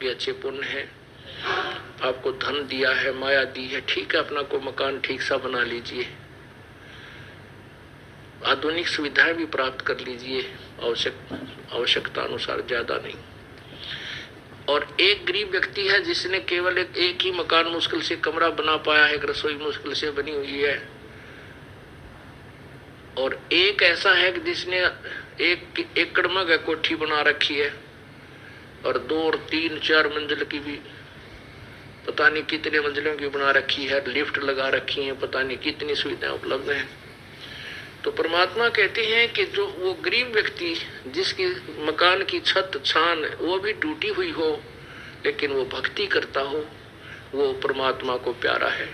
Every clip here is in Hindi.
आपके अच्छे पुण्य है, आपको धन दिया है, माया दी है, ठीक है, अपना को मकान ठीक सा बना लीजिए, आधुनिक सुविधाएं भी प्राप्त कर लीजिए, आवश्यकता अनुसार, ज्यादा नहीं। और एक गरीब व्यक्ति है जिसने केवल एक ही मकान मुश्किल से कमरा बना पाया है, एक रसोई मुश्किल से बनी हुई है, और एक ऐसा है कि जिसने 1 एकड़ में कोठी बना रखी है और 2 और 3 4 मंजिल की भी, पता नहीं कितने मंजिलों की बना रखी है, लिफ्ट लगा रखी है, पता नहीं कितनी सुविधाएं उपलब्ध हैं। तो परमात्मा कहते हैं कि जो वो गरीब व्यक्ति जिसकी मकान की छत छान वो भी टूटी हुई हो, लेकिन वो भक्ति करता हो, वो परमात्मा को प्यारा है।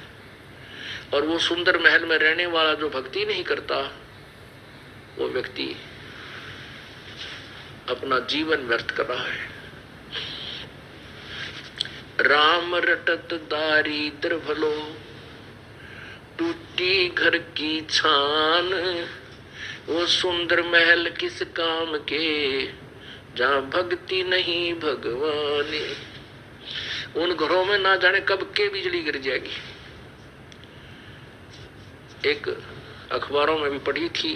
और वो सुंदर महल में रहने वाला जो भक्ति नहीं करता, वो व्यक्ति अपना जीवन व्यर्थ कर रहा है। राम रटत दारिद्र भलो, टूटी घर की छान, वो सुंदर महल किस काम के, जहां भक्ति नहीं भगवान। उन घरों में ना जाने कब के बिजली गिर जाएगी। एक अखबारों में भी पढ़ी थी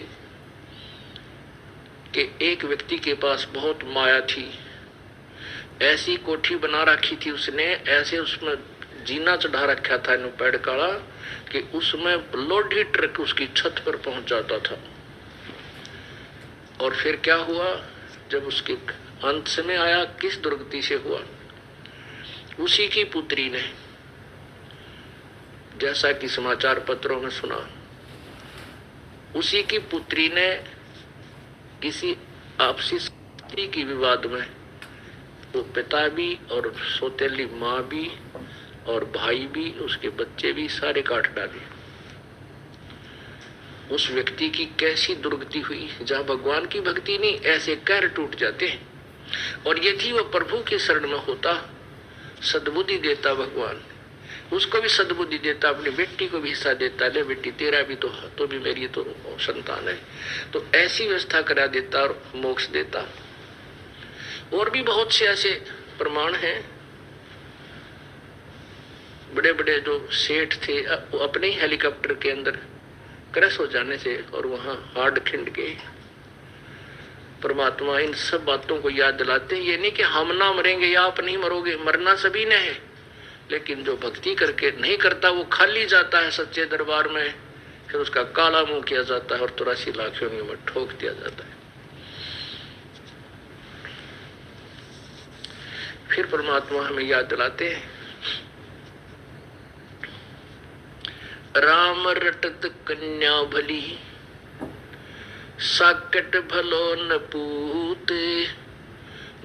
कि एक व्यक्ति के पास बहुत माया थी, ऐसी कोठी बना रखी थी उसने, ऐसे उसमें जीना चढ़ा रखा था इन पेड़ काला कि उसमें लोडी ट्रक उसकी छत पर पहुंच जाता था। और फिर क्या हुआ, जब उसके अंत समय आया, किस दुर्गति से हुआ, उसी की पुत्री ने, जैसा कि समाचार पत्रों में सुना, उसी की पुत्री ने किसी आपसी स्त्री की विवाद में वो पिता भी और सौतेली माँ भी और भाई भी, उसके बच्चे भी सारे काट डाले। उस व्यक्ति की कैसी दुर्गति हुई, जहां भगवान की भक्ति नहीं, ऐसे कैर टूट जाते हैं। और यदि वो प्रभु के शरण में होता, सद्बुद्धि देता भगवान, उसको भी सद्बुद्धि देता, अपनी बेटी को भी हिस्सा देता, ले बेटी तेरा भी तो भी मेरी तो संतान है, तो ऐसी व्यवस्था करा देता और मोक्ष देता। और भी बहुत से ऐसे प्रमाण हैं। बड़े बड़े जो सेठ थे, वो अपने ही हेलीकॉप्टर के अंदर क्रैश हो जाने से और वहां हार्ड खिंड गए। परमात्मा इन सब बातों को याद दिलाते हैं। ये नहीं कि हम ना मरेंगे या आप नहीं मरोगे, मरना सभी ने है, लेकिन जो भक्ति करके नहीं करता वो खाली जाता है सच्चे दरबार में, फिर उसका काला मुंह किया जाता है और 83 लाख योनियों में ठोक दिया जाता है। फिर परमात्मा हमें याद दिलाते हैं, राम रटत कन्या भली, साकट भलो न पूत,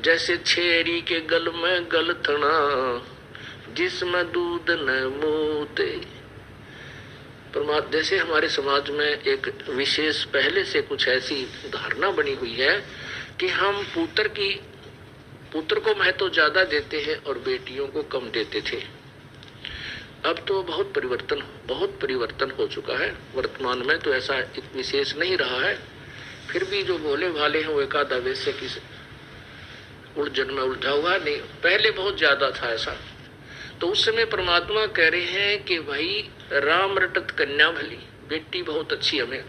जैसे छेरी के गल में गलथना, जिसमें दूध न मूते। परमात्मा, जैसे हमारे समाज में एक विशेष पहले से कुछ ऐसी धारणा बनी हुई है कि हम पुत्र को महत्व ज्यादा देते हैं और बेटियों को कम देते थे। अब तो बहुत परिवर्तन हो चुका है। वर्तमान में तो ऐसा विशेष नहीं रहा है। फिर भी जो भोले भाले हैं वो एक आधा वैसे की उलझन में उलझा हुआ नहीं, पहले बहुत ज्यादा था ऐसा। तो उस समय परमात्मा कह रहे हैं कि भाई राम रटत कन्या भली, बेटी बहुत अच्छी हमें,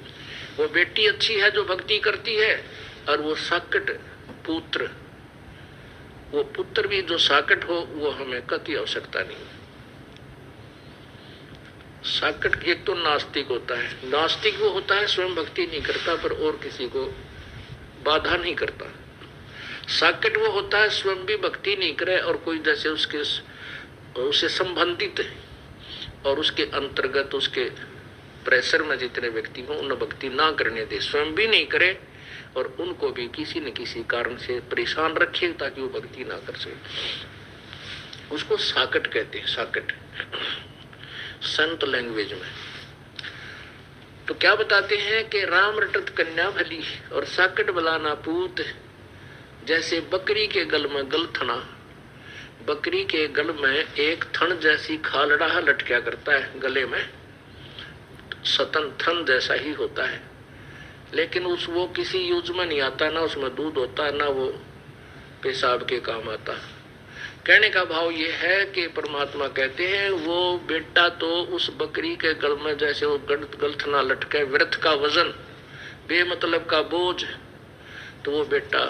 वो बेटी अच्छी है जो भक्ति करती है, और वो साकट पुत्र, वो पुत्र भी जो साकट हो, वो हमें कति आवश्यकता नहीं। साकट एक तो नास्तिक होता है, नास्तिक वो होता है स्वयं भक्ति नहीं करता पर और किसी को बाधा नहीं करता। साकट वो होता है स्वयं भी भक्ति नहीं करे और कोई जैसे उससे संबंधित है और उसके अंतर्गत उसके प्रेशर में जितने व्यक्ति हों उन्हें भक्ति ना करने दे, स्वयं भी नहीं करे और उनको भी किसी न किसी कारण से परेशान रखे ताकि वो भक्ति ना कर सके। उसको साकट कहते हैं, साकट संत लैंग्वेज में। तो क्या बताते हैं कि राम रटत कन्या भली और साकट बलाना पूत, जैसे बकरी के गल में गलथना, बकरी के गल में एक थन जैसी खालड़ा लटका करता है गले में, सतन थन जैसा ही होता है, लेकिन वो किसी यूज में नहीं आता, ना उसमें दूध होता, ना वो पेशाब के काम आता। कहने का भाव ये है कि परमात्मा कहते हैं वो बेटा तो उस बकरी के गल में जैसे वो गलथना लटके, व्यर्थ का वजन, बेमतलब का बोझ, तो वो बेटा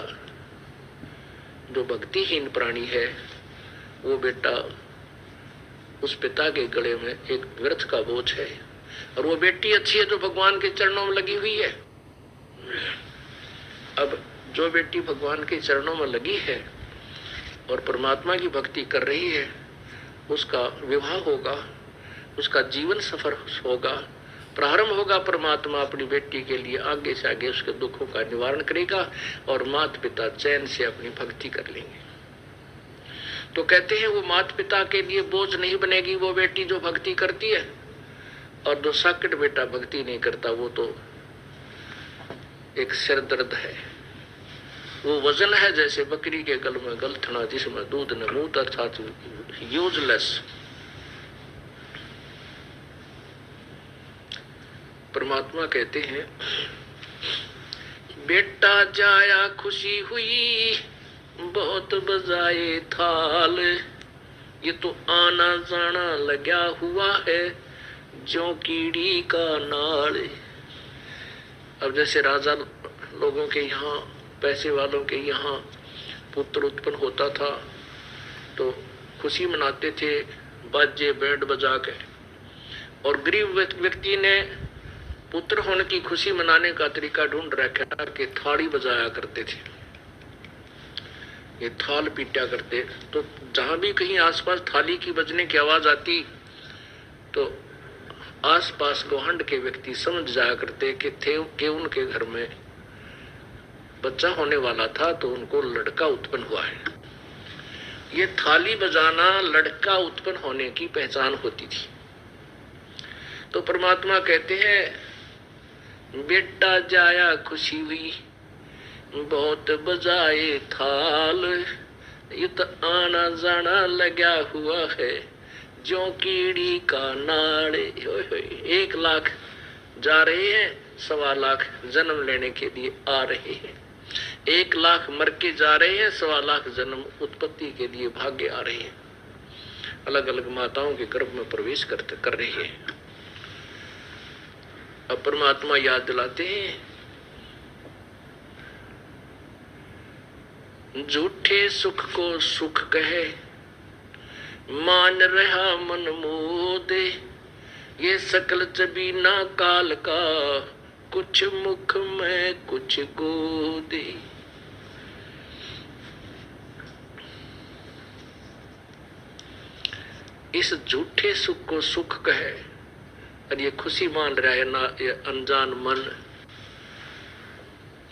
जो भक्तिहीन प्राणी है वो बेटा उस पिता के गले में एक व्यर्थ का बोझ है। और वो बेटी अच्छी है जो भगवान के चरणों में लगी हुई है। अब जो बेटी भगवान के चरणों में लगी है और परमात्मा की भक्ति कर रही है, उसका विवाह होगा, उसका जीवन सफर होगा, प्रारंभ होगा। परमात्मा अपनी बेटी के लिए आगे से आगे उसके दुखों का निवारण करेगा और माता पिता चैन से अपनी भक्ति कर लेंगे। तो कहते हैं वो माता पिता के लिए बोझ नहीं बनेगी वो बेटी जो भक्ति करती है, और जो साकट बेटा भक्ति नहीं करता वो तो एक सिर दर्द है। वो वजन है जैसे बकरी के गल में गलथना जिसमें दूध न मूत, अर्थात यूजलेस। परमात्मा कहते हैं बेटा जाया खुशी हुई बहुत बजाए थाल, ये तो आना जाना लगा हुआ है जो कीड़ी का नाल। अब जैसे राजा लोगों के यहाँ, पैसे वालों के यहाँ पुत्र उत्पन्न होता था तो खुशी मनाते थे बाजे बैंड बजा के, और गरीब व्यक्ति ने पुत्र होने की खुशी मनाने का तरीका ढूंढ रखा कि थाली बजाया करते थे, ये थाल पीटा करते। तो जहां भी कहीं आसपास थाली की बजने की आवाज आती तो आसपास गोहंड के व्यक्ति समझ जाया करते कि उनके घर में बच्चा होने वाला था, तो उनको लड़का उत्पन्न हुआ है। ये थाली बजाना लड़का उत्पन्न होने की पहचान होती थी। तो परमात्मा कहते हैं बेटा जाया खुशी हुई बहुत बजाए थाल, ये तो आना जाना लगा हुआ है जो कीड़ी का नाड़। 1 लाख जा रहे हैं, 1.25 लाख जन्म लेने के लिए आ रहे हैं, 1 लाख मर के जा रहे हैं, 1.25 लाख जन्म उत्पत्ति के लिए भाग्य आ रहे हैं। अलग अलग माताओं के गर्भ में प्रवेश कर रहे हैं। अब परमात्मा याद दिलाते हैं झूठे सुख को सुख कहे मान रहा मन मोदे, ये सकल चबीना काल का कुछ मुख में कुछ गोदे। इस झूठे सुख को सुख कहे और ये खुशी मान रहा है ना ये अनजान मन,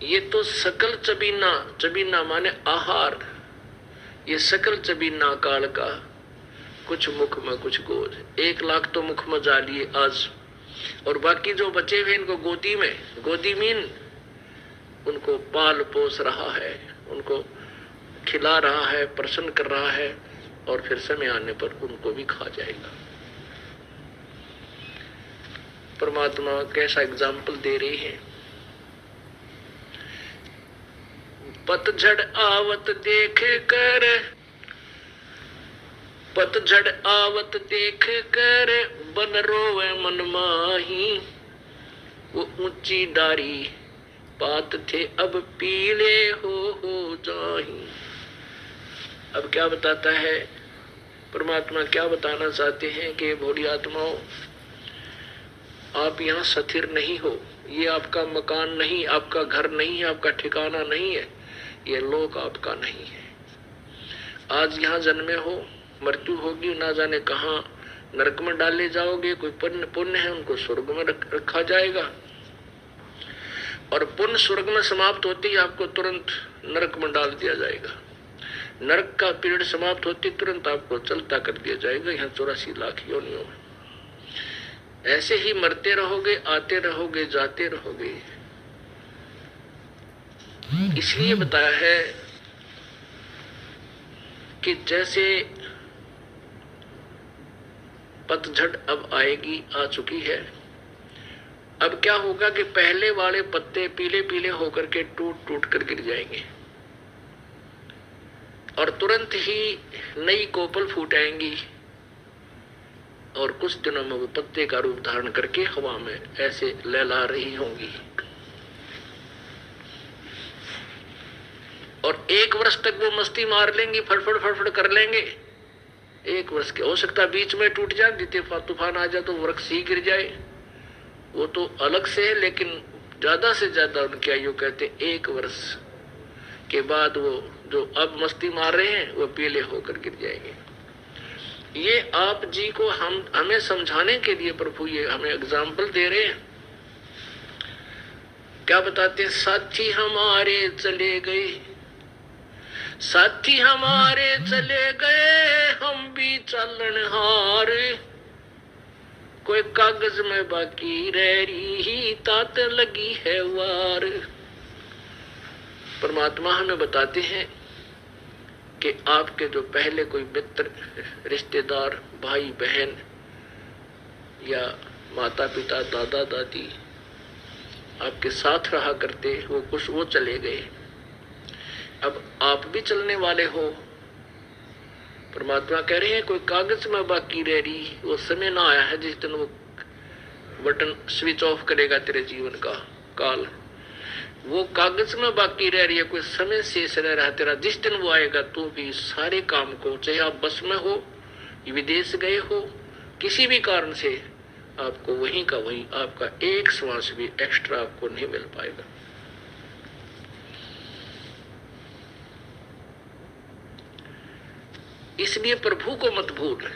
ये तो सकल चबीना, चबीना माने आहार, ये सकल चबीना काल का कुछ मुख में कुछ गोद। 1 लाख तो मुख में जा लिए आज, और बाकी जो बचे हुए इनको गोदी में, गोदी मीन उनको पाल पोस रहा है, उनको खिला रहा है, प्रसन्न कर रहा है, और फिर समय आने पर उनको भी खा जाएगा। परमात्मा कैसा एग्जाम्पल दे रही है। पतझड़ आवत देख कर, पतझड़ आवत देख कर बन रोवे मन माही, वो ऊंची डारी पात थे अब पीले हो जाही। अब क्या बताता है परमात्मा, क्या बताना चाहते हैं कि भोली आत्माओं आप यहाँ स्थिर नहीं हो, ये आपका मकान नहीं, आपका घर नहीं है, आपका ठिकाना नहीं है, ये लोक आपका नहीं है। आज यहाँ जन्मे हो, मृत्यु होगी, ना जाने कहाँ नरक में डाले जाओगे। कोई पुण्य है उनको स्वर्ग में रखा जाएगा, और पुण्य स्वर्ग में समाप्त होते ही आपको तुरंत नरक में डाल दिया जाएगा। नरक का पीरियड समाप्त होते तुरंत आपको चलता कर दिया जाएगा यहाँ 84 लाख योनियों में। ऐसे ही मरते रहोगे, आते रहोगे, जाते रहोगे। इसलिए बताया है कि जैसे पतझड़ अब आएगी, आ चुकी है। अब क्या होगा कि पहले वाले पत्ते पीले पीले होकर के टूट टूट कर गिर जाएंगे। और तुरंत ही नई कोपल फूट आएंगी और कुछ दिनों में वो पत्ते का रूप धारण करके हवा में ऐसे लहला रही होंगी। और 1 वर्ष तक वो मस्ती मार लेंगी, फड़फड़ फड़फड़ कर लेंगे। 1 वर्ष के हो सकता बीच में टूट जाए, तूफान आ जाए तो वृक्ष ही गिर जाए, वो तो अलग से है। लेकिन ज्यादा से ज्यादा उनकी आयु कहते 1 वर्ष के बाद वो जो अब मस्ती मार रहे हैं वो पीले होकर गिर जाएंगे। ये आप जी को हमें समझाने के लिए प्रभु ये हमें एग्जाम्पल दे रहे हैं। क्या बताते हैं? साथी हमारे चले गए, साथी हमारे चले गए, हम भी चलनहार, कोई कागज में बाकी रह रही, तात लगी है वार। परमात्मा हमें बताते हैं कि आपके जो पहले कोई मित्र, रिश्तेदार, भाई बहन या माता पिता, दादा दादी आपके साथ रहा करते, वो चले गए। अब आप भी चलने वाले हो। परमात्मा कह रहे हैं कोई कागज में बाकी रह रही, वो समय ना आया है जिस दिन वो बटन स्विच ऑफ करेगा तेरे जीवन का काल। वो कागज में बाकी रह रही है, कोई समय शेष रह रहा है तेरा। जिस दिन वो आएगा तो भी सारे काम को, चाहे आप बस में हो, विदेश गए हो, किसी भी कारण से आपको वहीं का वहीं, आपका एक श्वास भी एक्स्ट्रा आपको नहीं मिल पाएगा। इसलिए प्रभु को मत भूल।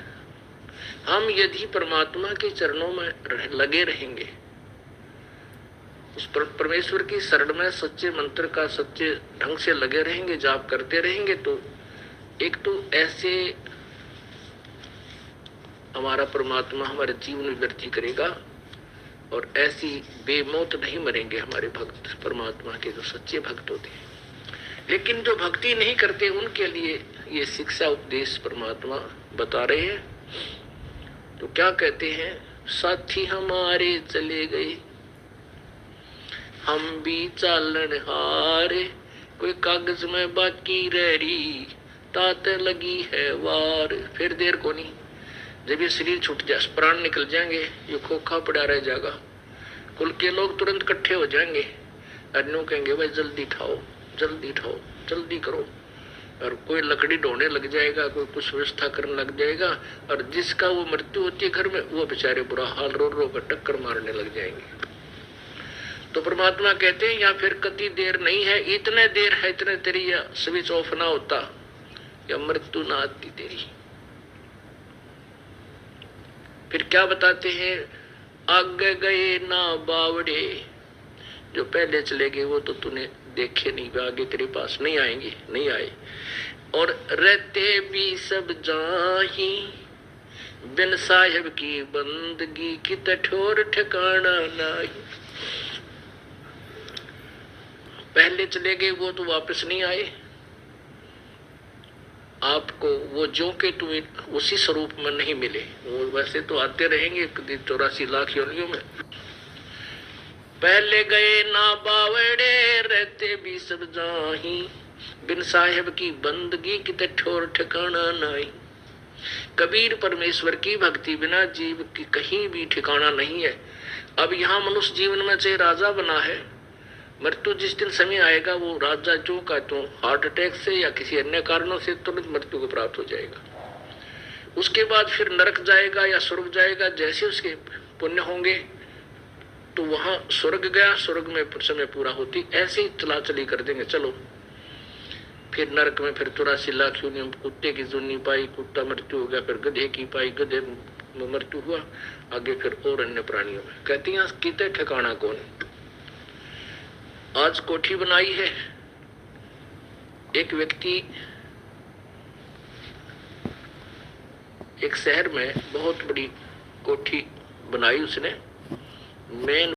हम यदि परमात्मा के चरणों में लगे रहेंगे, उस परमेश्वर की शरण में सच्चे मंत्र का सच्चे ढंग से लगे रहेंगे, जाप करते रहेंगे, तो एक तो ऐसे हमारा परमात्मा हमारे जीवन में वृद्धि करेगा और ऐसी बेमौत नहीं मरेंगे हमारे भक्त, परमात्मा के जो सच्चे भक्त होते हैं। लेकिन जो भक्ति नहीं करते उनके लिए ये शिक्षा उपदेश परमात्मा बता रहे हैं। तो क्या कहते हैं? साथी हमारे चले गए, हम भी चालनहार, कोई कागज में बाकी रह रही, तात लगी है वार। फिर देर को नहीं, जब ये शरीर छूट जाए, प्राण निकल जाएंगे, ये खोखा पड़ा रह जाएगा, कुल के लोग तुरंत इकट्ठे हो जाएंगे, अन्यों कहेंगे भाई जल्दी उठाओ, जल्दी उठाओ, जल्दी करो। और कोई लकड़ी ढोने लग जाएगा, कोई कुछ व्यवस्था करने लग जाएगा, और जिसका वो मृत्यु होती है घर में, वो बेचारे बुरा हाल रो रो कर टक्कर मारने लग जाएंगे। तो परमात्मा कहते हैं या फिर कति देर नहीं है, इतने देर है, इतने तेरी या स्विच ऑफ ना होता या मृत्यु ना आती तेरी। फिर क्या बताते हैं? आगे गए ना बावड़े, जो पहले चले गए वो तो तूने देखे नहीं, आगे तेरे पास नहीं आएंगे, नहीं आए। और रहते भी सब जाही, बिन साहिब की बंदगी की ठोर ठिकाना नहीं। पहले चले गए वो तो वापस नहीं आए, आपको वो जो के तुम उसी स्वरूप में नहीं मिले। वो वैसे तो आते रहेंगे 84 लाख योनियों में। पहले गए ना बावड़े, रहते भी सब जाही, बिन साहिब की बंदगी की ठोर ठिकाना नहीं। कबीर परमेश्वर की भक्ति बिना जीव की कहीं भी ठिकाना नहीं है। अब यहाँ मनुष्य जीवन में चाहे राजा बना है, मृत्यु जिस दिन समय आएगा वो राजा जो का तो हार्ट अटैक से या किसी अन्य कारणों से तुरंत मृत्यु को प्राप्त हो जाएगा। उसके बाद फिर नरक जाएगा या स्वर्ग जाएगा, जैसे उसके पुण्य होंगे तो वहां स्वर्ग गया, स्वर्ग में समय पूरा होती, ऐसे ही चला चली कर देंगे। चलो फिर नरक में फिर 84 लाख योनियों, कुत्ते की जुनी पाई, कुत्ता मृत्यु हो गया, फिर गधे की पाई, गधे में मृत्यु हुआ, आगे फिर और अन्य प्राणियों में। कहती हैं कितने ठिकाना कौन। आज कोठी बनाई है, एक व्यक्ति एक शहर में बहुत बड़ी कोठी बनाई उसने, मेन